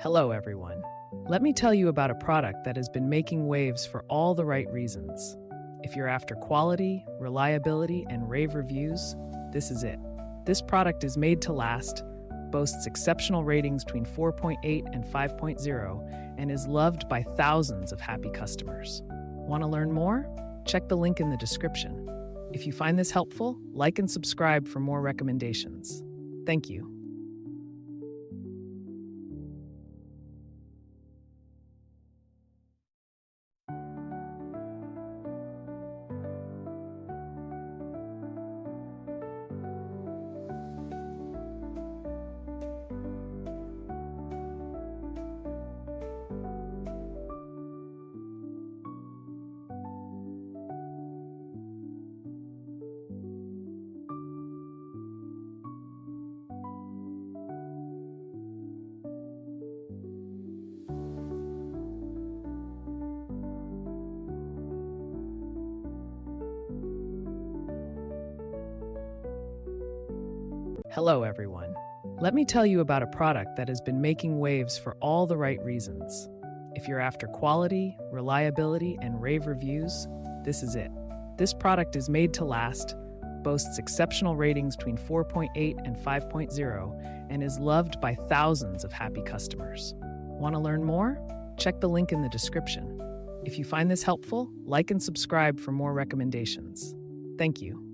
Hello, everyone. Let me tell you about a product that has been making waves for all the right reasons. If you're after quality, reliability, and rave reviews, this is it. This product is made to last, boasts exceptional ratings between 4.8 and 5.0, and is loved by thousands of happy customers. Want to learn more? Check the link in the description. If you find this helpful, like and subscribe for more recommendations. Thank you. Hello, everyone. Let me tell you about a product that has been making waves for all the right reasons. If you're after quality, reliability, and rave reviews, this is it. This product is made to last, boasts exceptional ratings between 4.8 and 5.0, and is loved by thousands of happy customers. Want to learn more? Check the link in the description. If you find this helpful, like and subscribe for more recommendations. Thank you.